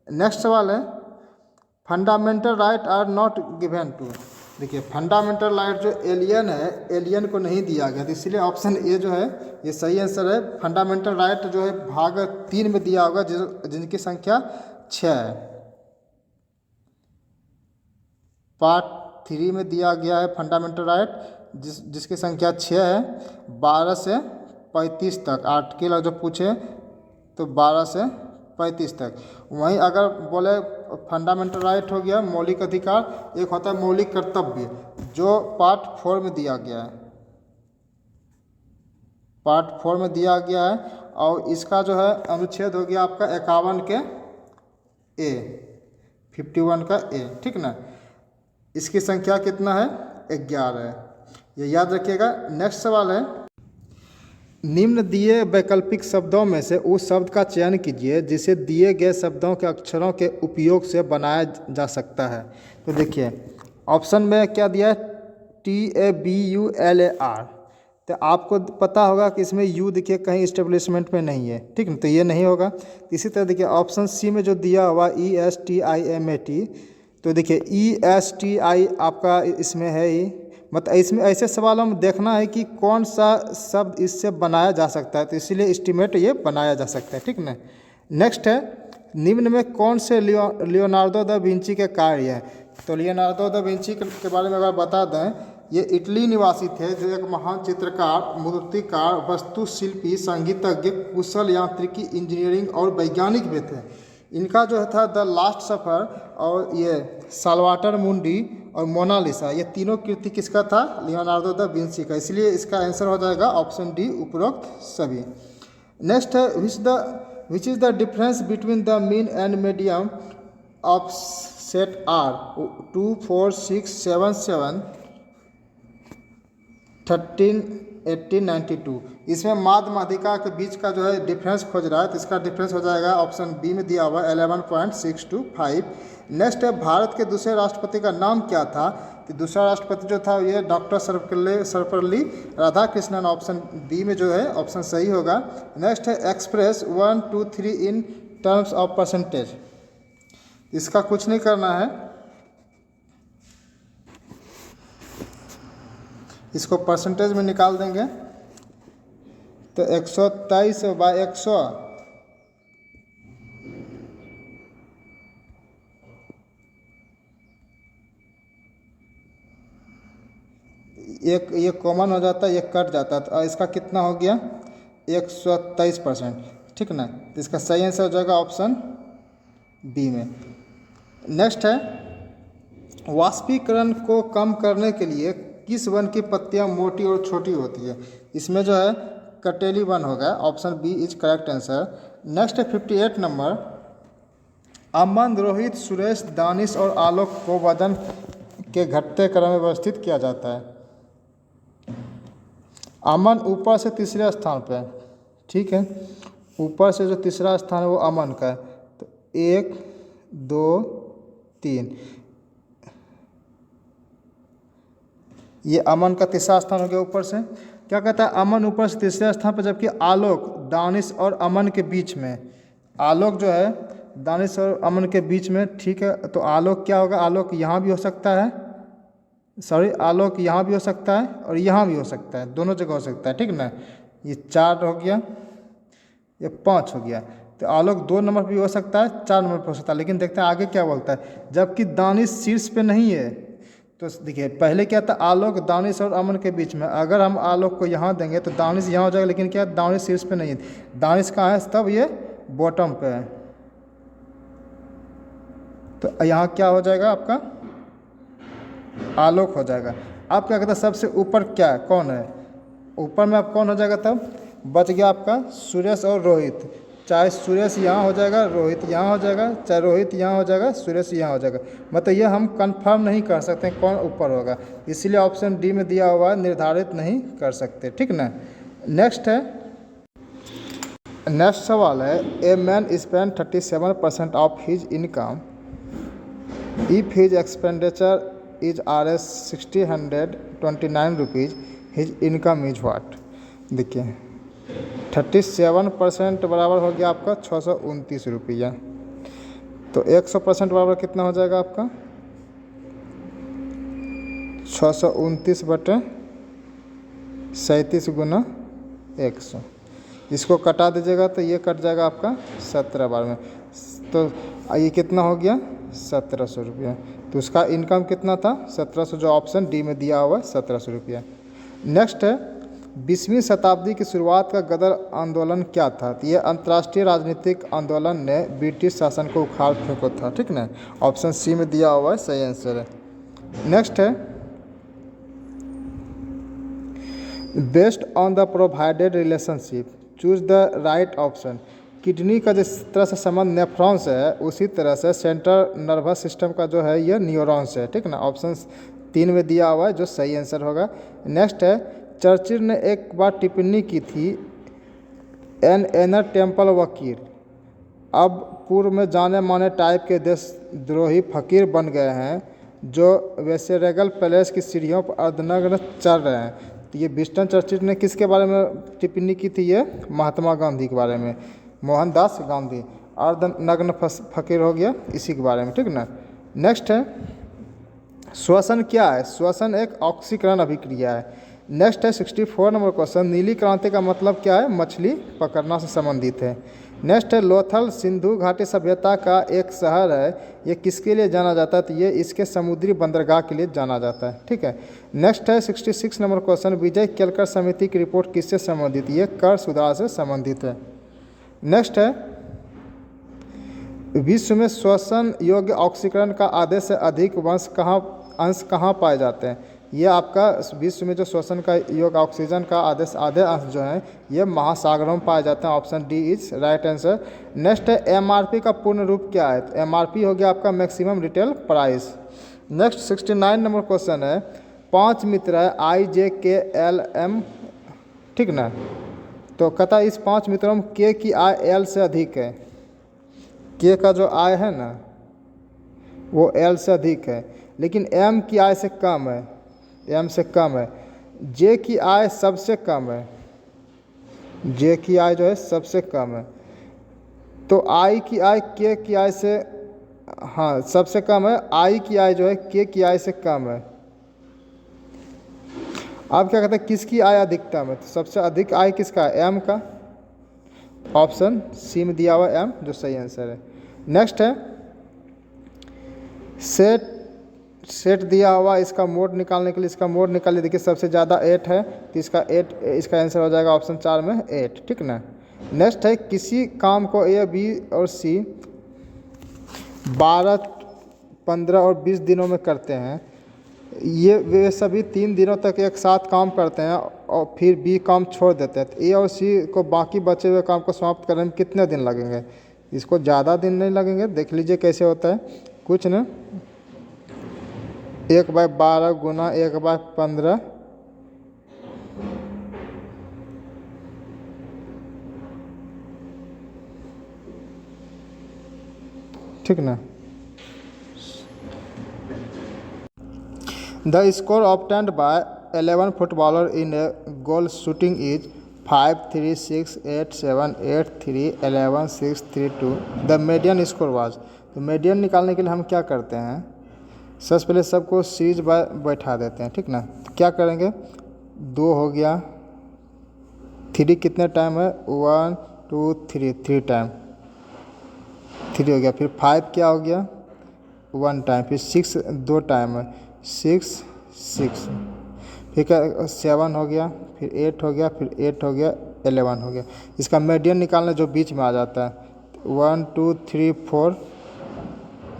नेक्स्ट सवाल है, fundamental right are not given to. देखिए फंडामेंटल राइट जो एलियन है, एलियन को नहीं दिया गया, तो इसलिए ऑप्शन ए जो है ये सही आंसर है। फंडामेंटल राइट जो है भाग 3 में दिया होगा, जिनकी संख्या 6 है। पार्ट 3 में दिया गया है फंडामेंटल राइट, जिसकी संख्या 6 है, 12 से 35 तक। आर्टिकल जो पूछे तो 12 से 35 तक। वहीं अगर बोले फंडामेंटल राइट हो गया मौलिक अधिकार, एक होता है मौलिक कर्तव्य, जो पार्ट 4 में दिया गया है, पार्ट 4 में दिया गया है। और इसका जो है अनुच्छेद हो गया आपका 51 के ए, 51 का ए, ठीक ना। इसकी संख्या कितना है, 11 है, ये याद रखिएगा। नेक्स्ट सवाल है, निम्न दिए वैकल्पिक शब्दों में से उस शब्द का चयन कीजिए जिसे दिए गए शब्दों के अक्षरों के उपयोग से बनाया जा सकता है। तो देखिए ऑप्शन में क्या दिया है, TABULAR। तो आपको पता होगा कि इसमें यू देखिए कहीं इस्टेब्लिशमेंट में नहीं है, ठीक ना, तो ये नहीं होगा। इसी तरह देखिए ऑप्शन सी में जो दिया हुआ ESTIMAT, तो देखिए ESTI आपका इसमें है ही, मतलब इसमें ऐसे सवालों में देखना है कि कौन सा शब्द इससे बनाया जा सकता है, तो इसीलिए एस्टिमेट ये बनाया जा सकता है, ठीक ना। नेक्स्ट है, निम्न में कौन से लियोनार्डो दा विंची के कार्य हैं। तो लियोनार्डो दा विंची के बारे में अगर बता दें, ये इटली निवासी थे, जो एक महान चित्रकार, मूर्तिकार, वास्तुशिल्पी, संगीतज्ञ, कुशल यांत्रिकी, इंजीनियरिंग और वैज्ञानिक भी थे। इनका जो था द लास्ट सफ़र और ये साल्वाटर मुंडी और मोनालिसा, ये तीनों कृति किसका था, लियोनार्डो दा विंची का। इसलिए इसका आंसर हो जाएगा ऑप्शन डी, उपरोक्त सभी। नेक्स्ट है, which is the difference between the mean and medium of set are 2 4 6 7 7 13 18 92। इसमें माध्य माध्यिका के बीच का जो है डिफरेंस खोज रहा है, तो इसका डिफरेंस हो जाएगा ऑप्शन बी में दिया हुआ 11.625। नेक्स्ट है, भारत के दूसरे राष्ट्रपति का नाम क्या था। तो दूसरा राष्ट्रपति जो था ये doctor Sarvepalli Radhakrishnan, option B में जो है ऑप्शन सही होगा। नेक्स्ट है, express 1 2 3 in terms of percentage. इसका कुछ नहीं करना है, इसको परसेंटेज में निकाल देंगे तो 123/100 एक ये कॉमन हो जाता है, ये कट जाता है, तो इसका कितना हो गया 123%, ठीक ना। तो इसका सही आंसर हो जाएगा ऑप्शन बी में। नेक्स्ट है, वाष्पीकरण को कम करने के लिए किस वन की पत्तियां मोटी और छोटी होती है। इसमें जो है कटेली वन होगा, option B is correct answer. Next है 58 नंबर, अमन, रोहित, सुरेश, दानिश और आलोक को वजन के घटते क्रम में व्यवस्थित किया जाता है। अमन ऊपर से तीसरे स्थान पे है, ठीक है, ऊपर से जो तीसरा स्थान है वो अमन का है। तो 1 2 3, ये अमन का तीसरा स्थान हो गया। ऊपर से क्या कहता है, अमन ऊपर से तीसरे स्थान पर, जबकि आलोक दानिश और अमन के बीच में, आलोक जो है दानिश और अमन के बीच में, ठीक है। तो आलोक क्या होगा, आलोक यहाँ भी हो सकता है, सॉरी आलोक यहाँ भी हो सकता है और यहाँ भी हो सकता है, दोनों जगह हो सकता है, ठीक ना। ये 4 हो गया, ये 5 हो गया। तो आलोक 2 नंबर पर भी हो सकता है, 4 नंबर पर हो सकता है। लेकिन देखते हैं आगे क्या बोलता है, जबकि दानिश शीर्ष पे नहीं है। तो देखिए पहले क्या था, आलोक दानिश और अमन के बीच में, अगर हम आलोक को यहाँ देंगे तो दानिश यहाँ हो जाएगा, लेकिन क्या दानिश शीर्ष पे नहीं है, दानिश कहाँ है, तब ये बॉटम पे है। तो यहाँ क्या हो जाएगा आपका, आलोक हो जाएगा। आप क्या कहते हैं सबसे ऊपर क्या है, कौन है, ऊपर में आप कौन हो जाएगा, तब बच गया आपका सुरेश और रोहित। चाहे सुरेश यहाँ हो जाएगा, रोहित यहाँ हो जाएगा, चाहे रोहित यहाँ हो जाएगा, सुरेश यहाँ हो जाएगा। मतलब ये हम कंफर्म नहीं कर सकते कौन ऊपर होगा, इसलिए ऑप्शन डी में दिया हुआ निर्धारित नहीं कर सकते, ठीक ना। नेक्स्ट है, नेक्स्ट सवाल है, a man spend 37% of his income if his expenditure is Rs 60,129 rupees, his income is what. देखिए 37% बराबर हो गया आपका 629 रुपया। तो 100% बराबर कितना हो जाएगा आपका 629 बटे 37 गुना 100। इसको कटा दीजिएगा तो ये कट जाएगा आपका 17 बार में। तो ये कितना हो गया 1700 रुपया। तो उसका इनकम कितना था 1700, जो ऑप्शन डी में दिया हुआ है 1700 रुपया। नेक्स्ट है 20वीं शताब्दी की शुरुआत का गदर आंदोलन क्या था। तो ये अंतर्राष्ट्रीय राजनीतिक आंदोलन ने ब्रिटिश शासन को उखाड़ फेंको था। ठीक ना, ऑप्शन सी में दिया हुआ है सही आंसर है। नेक्स्ट है based on the provided relationship choose the right option. Kidney का जिस तरह से संबंध नेफ्रॉन्स है उसी तरह से सेंट्रल नर्वस सिस्टम का जो है ये न्यूरॉन्स है। ठीक ना, ऑप्शन 3 में दिया हुआ है जो सही आंसर होगा। नेक्स्ट है चर्चिल ने एक बार टिप्पणी की थी एन एनर टेम्पल वकील अब पूर्व में जाने माने टाइप के देशद्रोही फकीर बन गए हैं जो वेसेरेगल पैलेस की सीढ़ियों पर अर्धनग्न चल रहे हैं। तो ये विंस्टन चर्चिल ने किसके बारे में टिप्पणी की थी, ये महात्मा गांधी के बारे में, मोहनदास गांधी। अर्धनग्न फकीर हो गया इसी के बारे में। ठीक ना। नेक्स्ट है श्वसन क्या है। श्वसन एक ऑक्सीकरण अभिक्रिया है। नेक्स्ट है 64 नंबर क्वेश्चन नीली क्रांति का मतलब क्या है, मछली पकड़ना से संबंधित है। नेक्स्ट है लोथल सिंधु घाटी सभ्यता का एक शहर है, ये किसके लिए जाना जाता है, तो ये इसके समुद्री बंदरगाह के लिए जाना जाता है। ठीक है। नेक्स्ट है 66 नंबर क्वेश्चन विजय केलकर समिति की रिपोर्ट किससे संबंधित, ये कर सुधार से संबंधित है। नेक्स्ट है विश्व में श्वसन योग्य ऑक्सीकरण का आधे से अधिक अंश कहाँ पाए जाते हैं। ये आपका विश्व में जो श्वसन का योग्य ऑक्सीजन का आधे अंश जो है ये महासागरों में पाए जाते हैं। Option D is right answer. Next है एमआरपी का पूर्ण रूप क्या है, तो एमआरपी हो गया आपका maximum retail price. Next 69 number question है 5 मित्र है IJKLM। ठीक ना, तो कहता है इस 5 मित्रों में के की आय एल से अधिक है। के का जो आय है ना वो एल से अधिक है, लेकिन एम की आय से कम है, एम से कम है। जे की आय सबसे कम है, जे की आय जो है सबसे कम है। तो आई की आय के की आय से हाँ सबसे कम है, आई की आय जो है के की आय से कम है। अब क्या कहते हैं किसकी आय अधिकतम है, तो सबसे अधिक आय किसका है, एम का। ऑप्शन सी में दिया हुआ एम जो सही आंसर है। नेक्स्ट है सेट दिया हुआ, इसका मोड निकालने के लिए इसका मोड निकालिए। देखिए सबसे ज़्यादा 8 है तो इसका आंसर हो जाएगा ऑप्शन 4 में 8। ठीक ना। नेक्स्ट है किसी काम को ए बी और सी 12, 15 और 20 दिनों में करते हैं। ये वे सभी 3 दिनों तक एक साथ काम करते हैं और फिर बी काम छोड़ देते हैं। तो ए और सी को बाकी बचे हुए काम को समाप्त करने में कितने दिन लगेंगे। इसको ज़्यादा दिन नहीं लगेंगे, देख लीजिए कैसे होता है। कुछ ना 1/12 गुना 1/15 ठीक ना। The score obtained by 11 footballer in A goal shooting is 5, 3, 6, 8, 7, 8, 3, 11, 6, 3, 2। The median score was. तो मीडियन निकालने के लिए हम क्या करते हैं, सबसे पहले सबको सीरीज बैठा देते हैं। ठीक ना। तो क्या करेंगे 2 हो गया, 3 कितने टाइम है 1 2 3 टाइम 3 हो गया। फिर 5 क्या हो गया 1 टाइम। फिर 6 2 टाइम है 6 6। फिर क्या 7 हो गया, फिर 8 हो गया, फिर 8 हो गया, 11 हो गया। इसका मीडियन निकालना जो बीच में आ जाता है 1 2 3 4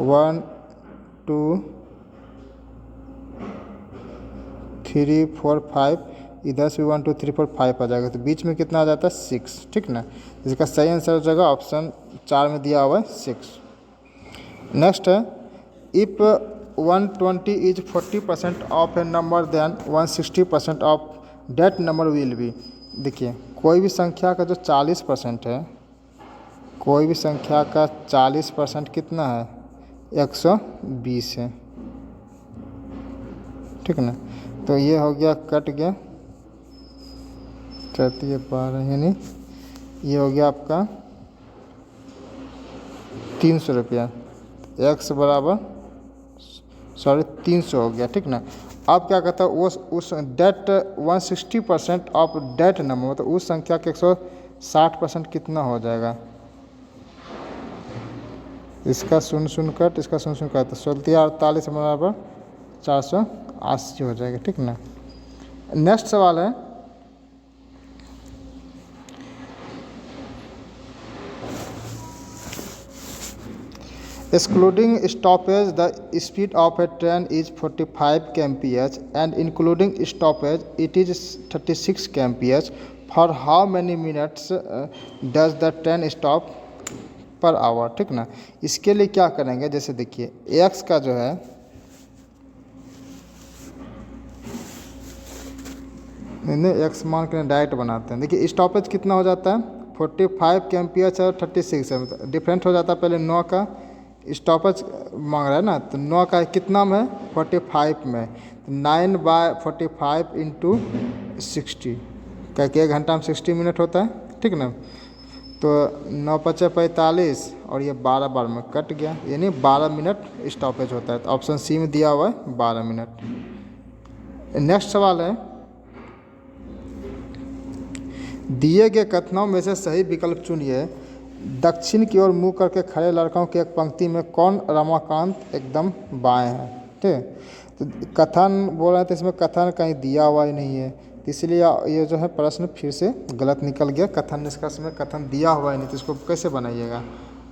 1 2 3 4 5, इधर से 1 2 3 4 5 आ जाएगा। तो बीच में कितना आ जाता है 6। ठीक ना। इसका सही आंसर हो जाएगा ऑप्शन 4 में दिया हुआ है 6। नेक्स्ट है if 120 is 40% of a number then 160% of that number will be. देखिए कोई भी संख्या का जो 40% है, कोई भी संख्या का 40% कितना है 120 है। ठीक ना। तो ये हो गया कट गया करती है 12, यानी ये हो गया आपका 300 रुपया। x बराबर 350 हो गया, ठीक ना। अब क्या कहता है, उस डेट 160% ऑफ डेट नंबर, तो उस संख्या के 160% कितना हो जाएगा। इसका 0 कट, इसका 0 कट, तो 1648 बराबर 480 हो जाएगा, ठीक ना। नेक्स्ट सवाल है, excluding stoppage the speed of a train is 45 kmph and including stoppage it is 36 kmph. For how many minutes does the train stop per hour, ठीक ना। इसके लिए क्या करेंगे, जैसे देखिए x का जो है x मान के डायरेक्ट बनाते हैं। देखिए स्टॉपेज कितना हो जाता है, 45 kmph और 36 है, डिफरेंट हो जाता है। पहले 9 का स्टॉपेज मांग रहा है ना, तो 9 का कितना में, 45 में, तो 9/45 इंटू 60, क्या कि 1 घंटा में 60 मिनट होता है, ठीक ना। तो 9×5 = 45 और ये 12 बार में कट गया, यानी 12 मिनट स्टॉपेज होता है। तो ऑप्शन सी में दिया हुआ है 12 मिनट। नेक्स्ट सवाल है, दिए गए कथनों में से सही विकल्प चुनिए। दक्षिण की ओर मुंह करके खड़े लड़कों की एक पंक्ति में कौन रमाकांत एकदम बाएं है, ठीक। तो कथन बोल रहे हैं, तो इसमें कथन कहीं दिया हुआ ही नहीं है, तो इसलिए ये जो है प्रश्न फिर से गलत निकल गया। कथन निष्कर्ष में कथन दिया हुआ ही नहीं, तो इसको कैसे बनाइएगा।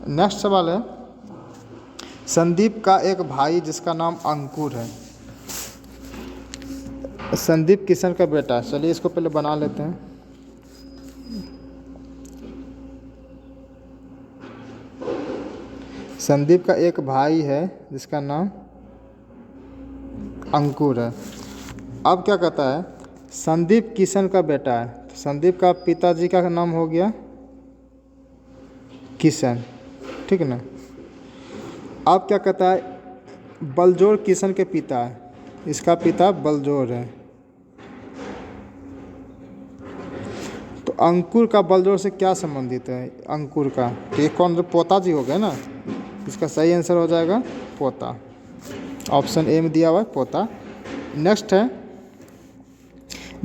नेक्स्ट सवाल है, संदीप का एक भाई जिसका नाम अंकुर है, संदीप किशन का बेटा है। चलिए इसको पहले बना लेते हैं। संदीप का एक भाई है जिसका नाम अंकुर है। अब क्या कहता है, संदीप किशन का बेटा है, तो संदीप का पिताजी का नाम हो गया किशन, ठीक ना। अब क्या कहता है, बलजोर किशन के पिता है, इसका पिता बलजोर है, तो अंकुर का बलजोर से क्या संबंधित है, अंकुर का, तो ये कौन, पोता जी हो गए ना। इसका सही आंसर हो जाएगा पोता, ऑप्शन ए में दिया हुआ है पोता। नेक्स्ट है,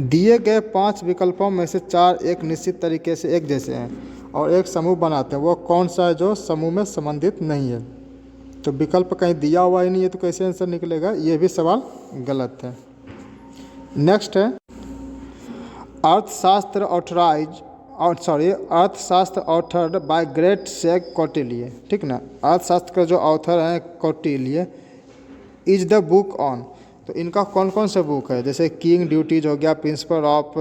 दिए गए 5 विकल्पों में से 4 एक निश्चित तरीके से एक जैसे हैं और एक समूह बनाते हैं, वो कौन सा है जो समूह में संबंधित नहीं है। तो विकल्प कहीं दिया हुआ ही नहीं है, तो कैसे आंसर निकलेगा, ये भी सवाल गलत है। नेक्स्ट है, Arthashastra authored by great sage Kautilya, ठीक ना। अर्थशास्त्र का जो ऑथर हैं Kautilya, is the book on, तो इनका कौन कौन से बुक है, जैसे किंग ड्यूटीज हो गया, प्रिंसिपल ऑफ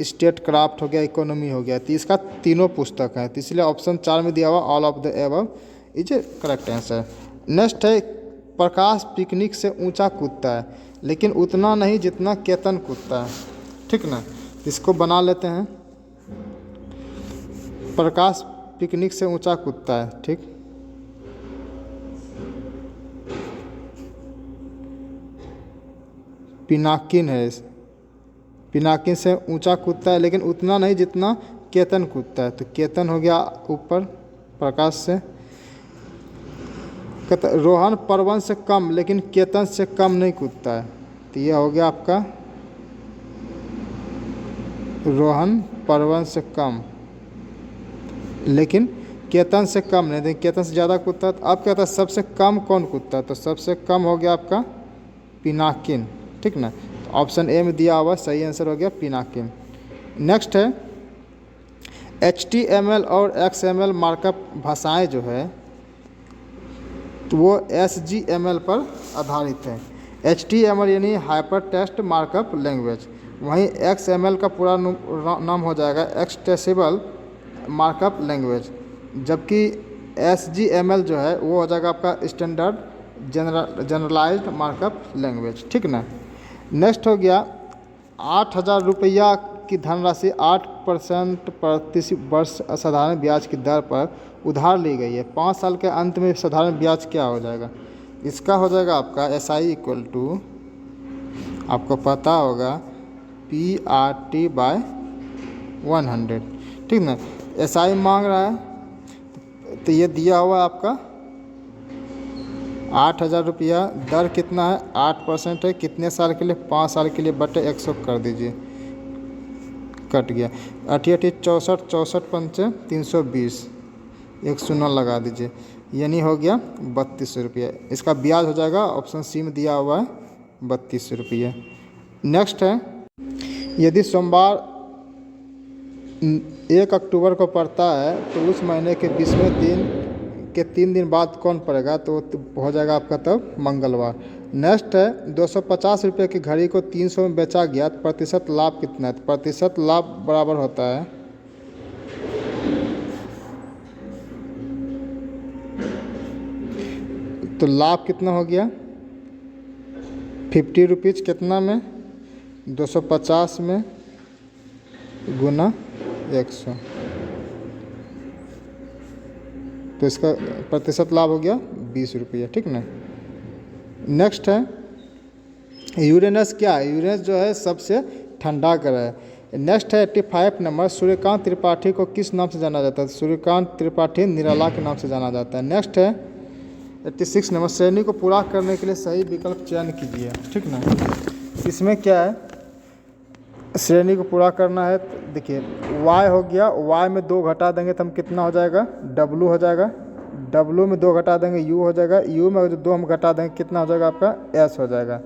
स्टेट क्राफ्ट हो गया, इकोनॉमी हो गया, तो इसका तीनों पुस्तक है, तो इसलिए ऑप्शन 4 में दिया हुआ all of the above is A correct answer. Next है, प्रकाश पिकनिक से ऊंचा कूदता है लेकिन उतना नहीं जितना केतन कूदता है, ठीक ना। इसको बना लेते हैं, प्रकाश पिकनिक से ऊंचा कूदता है, ठीक। पिनाकिन है, पिनाकिन से ऊंचा कूदता है लेकिन उतना नहीं जितना केतन कूदता है, तो केतन हो गया ऊपर प्रकाश से। रोहन परवन से कम लेकिन केतन से कम नहीं कूदता है, तो यह हो गया आपका रोहन परवन से कम लेकिन केतन से कम नहीं, देखिए केतन से ज़्यादा कूदता है। तो अब क्या था, सबसे कम कौन कूदता है, तो सबसे कम हो गया आपका पिनाकिन, ठीक ना। तो ऑप्शन ए में दिया हुआ सही आंसर हो गया पिनाकिन। नेक्स्ट है, HTML और XML मार्कअप भाषाएं जो है तो वो SGML पर आधारित है। HTML यानी हाइपर टेक्स्ट मार्कअप लैंग्वेज, वहीं XML का पूरा नाम हो जाएगा एक्सटेंसिबल मार्कअप लैंग्वेज, जबकि SGML जो है वो हो जाएगा आपका स्टैंडर्ड जनरलाइज्ड मार्कअप लैंग्वेज, ठीक ना। नेक्स्ट हो गया, 8,000 रुपया की धनराशि 8% प्रति वर्ष साधारण ब्याज की दर पर उधार ली गई है, 5 साल के अंत में साधारण ब्याज क्या हो जाएगा। इसका हो जाएगा आपका SI इक्वल टू, आपको पता होगा PRT/100, 100, ठीक ना। SI मांग रहा है तो ये दिया हुआ आपका 8,000 रुपया। दर कितना है? 8% है। कितने साल के लिए? 5 साल के लिए, बटे 100 कर दीजिए, कट गया। 88 64 64 पंचे 320, 1 लगा दीजिए, यानी हो गया 3200 रुपया। इसका ब्याज हो जाएगा, ऑप्शन सी में दिया हुआ है 3200 रुपया। नेक्स्ट है, यदि सोमवार 1 अक्टूबर को पड़ता है तो उस महीने के 20वें दिन के 3 दिन बाद कौन पड़ेगा? तो हो जाएगा आपका तब मंगलवार। नेक्स्ट है, 250 रुपये की घड़ी को 300 में बेचा गया तो प्रतिशत लाभ कितना है? तो प्रतिशत लाभ बराबर होता है तो लाभ कितना हो गया? 50 रुपीज़ कितना में? 250 में गुना 100, तो इसका प्रतिशत लाभ हो गया 20 रुपये, ठीक ना। नेक्स्ट है, यूरेनस क्या है? यूरेनस जो है सबसे ठंडा ग्रह है। नेक्स्ट है 85 नंबर, सूर्यकांत त्रिपाठी को किस नाम से जाना जाता है? सूर्यकांत त्रिपाठी निराला के नाम से जाना जाता है। नेक्स्ट है 86 नंबर, श्रेणी को पूरा करने के लिए सही विकल्प चयन कीजिए, ठीक ना। इसमें क्या है, श्रेणी को पूरा करना है तो देखिए y हो गया, y में 2 घटा देंगे तो हम कितना हो जाएगा? w हो जाएगा। w में 2 घटा देंगे u हो जाएगा। u में जो 2 हम घटा देंगे कितना हो जाएगा आपका? s हो जाएगा।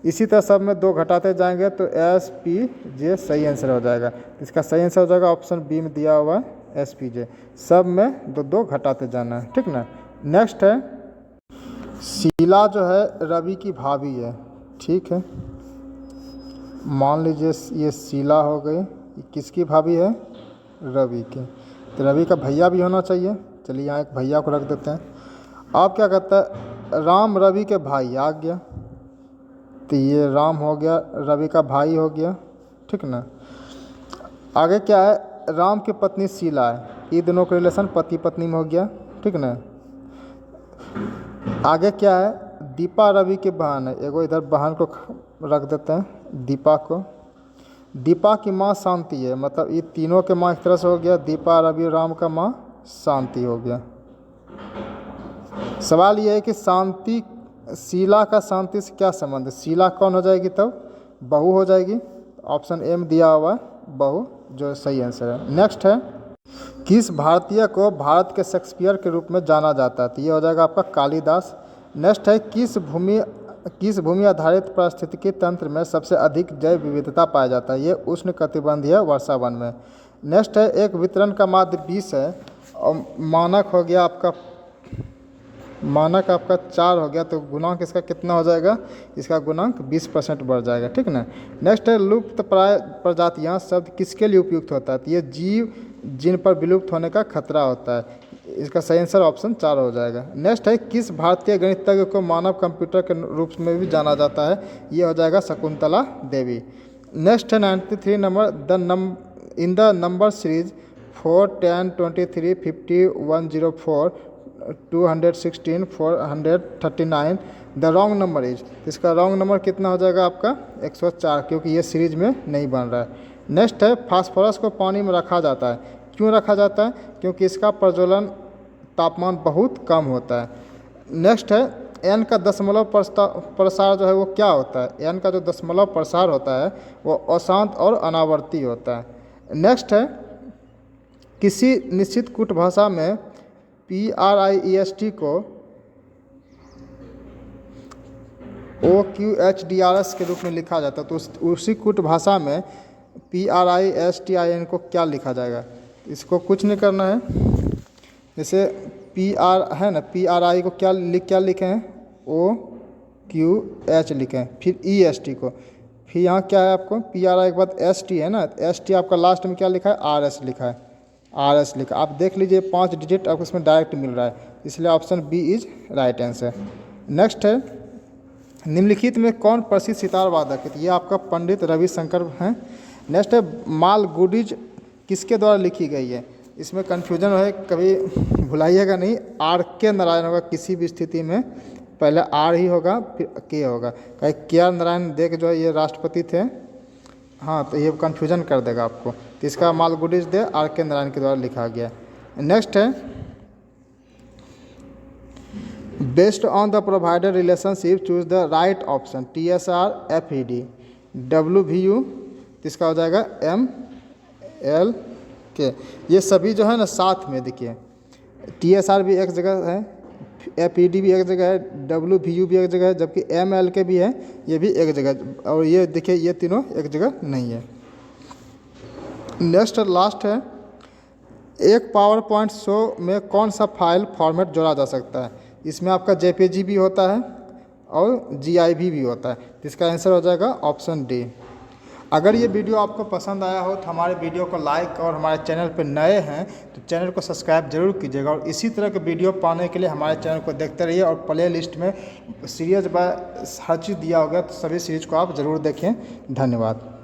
इसी तरह सब में 2 घटाते जाएंगे तो s p j सही आंसर हो जाएगा। इसका सही आंसर हो जाएगा ऑप्शन बी में दिया हुआ है s p j। सब में 2 घटाते जाना है, ठीक ना। नेक्स्ट है, शीला जो है रवि की भाभी है, ठीक है। मान लीजिए ये शीला हो गई, ये किसकी भाभी है? रवि की। तो रवि का भैया भी होना चाहिए, चलिए यहाँ एक भैया को रख देते हैं। आप क्या कहता है, राम रवि के भाई आ गया, तो ये राम हो गया, रवि का भाई हो गया, ठीक ना। आगे क्या है, राम की पत्नी शीला है, ये दोनों का रिलेशन पति पत्नी में हो गया, ठीक ना। आगे क्या है, दीपा रवि की बहन है, एगो इधर बहन को रख देते हैं, दीपा को। दीपा की माँ शांति है, मतलब ये तीनों के माँ एक तरह से हो गया, दीपा रवि राम का माँ शांति हो गया। सवाल ये है कि शांति, शीला का शांति से क्या संबंध है? शीला कौन हो जाएगी तब? बहू हो जाएगी। ऑप्शन ए में दिया हुआ है बहू, जो सही आंसर है। नेक्स्ट है, किस भारतीय को भारत के शेक्सपियर के रूप में जाना जाता है? तो ये हो जाएगा आपका कालिदास। नेक्स्ट है, किस भूमि आधारित पारिस्थितिकी तंत्र में सबसे अधिक जैव विविधता पाया जाता है? ये उष्ण कटिबंधीय वर्षावन में। नेक्स्ट है, एक वितरण का माध्य 20 है और मानक हो गया आपका, मानक आपका 4 हो गया, तो गुणांक इसका कितना हो जाएगा? इसका गुणांक 20% बढ़ जाएगा, ठीक ना। नेक्स्ट है, लुप्त प्राय प्रजातियाँ शब्द किसके लिए उपयुक्त होता है? तो ये जीव जिन पर विलुप्त होने का खतरा होता है। इसका सही आंसर ऑप्शन 4 हो जाएगा। नेक्स्ट है, किस भारतीय गणितज्ञ को मानव कंप्यूटर के रूप में भी जाना जाता है? ये हो जाएगा शकुंतला देवी। नेक्स्ट है 93 number, in the number series 4 10 23 50 104 216 439 the wrong number is, इसका रॉन्ग नंबर कितना हो जाएगा आपका? 104, क्योंकि ये सीरीज में नहीं बन रहा है। नेक्स्ट है, फास्फोरस को पानी में रखा जाता है, क्यों रखा जाता है? क्योंकि इसका प्रज्वलन तापमान बहुत कम होता है। नेक्स्ट है, एन का दशमलव प्रसार जो है वो क्या होता है? एन का जो दशमलव प्रसार होता है वो अशांत और अनावर्ती होता है। नेक्स्ट है, किसी निश्चित कूट भाषा में PRIEST को OQHDRS के रूप में लिखा जाता है, तो उसी कूट भाषा में PRISTIN को क्या लिखा जाएगा? इसको कुछ नहीं करना है, जैसे PR है ना, PRI को क्या लिखे हैं? OQH लिखे हैं, फिर EST को, फिर यहाँ क्या है आपको? PRI के बाद ST है ना, ST आपका लास्ट में क्या लिखा है? RS लिखा है, RS लिखा। आप देख लीजिए 5 डिजिट आपको इसमें डायरेक्ट मिल रहा है, इसलिए option B is right answer. Next है, निम्नलिखित में कौन प्रसिद्ध सितार वादक है? ये आपका पंडित रविशंकर हैं। नेक्स्ट है, मालगुडीज किसके द्वारा लिखी गई है? इसमें कन्फ्यूजन है, कभी भुलाइएगा नहीं, RK नारायण होगा किसी भी स्थिति में, पहले R ही होगा फिर K होगा। कहीं KR नारायण देख जो है ये राष्ट्रपति थे हाँ, तो ये कन्फ्यूजन कर देगा आपको। तो इसका मालगुडीज दे आर के नारायण के द्वारा लिखा गया। नेक्स्ट है, based on the provider relationship choose the right option, TSR FED WVU, इसका हो जाएगा MLK। ये सभी जो है ना साथ में देखिए, TSR भी एक जगह है, FED भी एक जगह है, WVU भी एक जगह है, जबकि MLK भी है, ये भी एक जगह। और ये देखिए ये तीनों एक जगह नहीं है। नेक्स्ट लास्ट है, एक पावर पॉइंट शो में कौन सा फाइल फॉर्मेट जोड़ा जा सकता है। इसमें आपका JPG भी होता है और GIF भी होता है। तो इसका आंसर हो जाएगा ऑप्शन डी। अगर ये वीडियो आपको पसंद आया हो तो हमारे वीडियो को लाइक, और हमारे चैनल पर नए हैं तो चैनल को सब्सक्राइब जरूर कीजिएगा। और इसी तरह के वीडियो पाने के लिए हमारे चैनल को देखते रहिए। और प्ले लिस्ट में सीरीज बाय हर चीज़ दिया होगा, तो सभी सीरीज को आप ज़रूर देखें। धन्यवाद।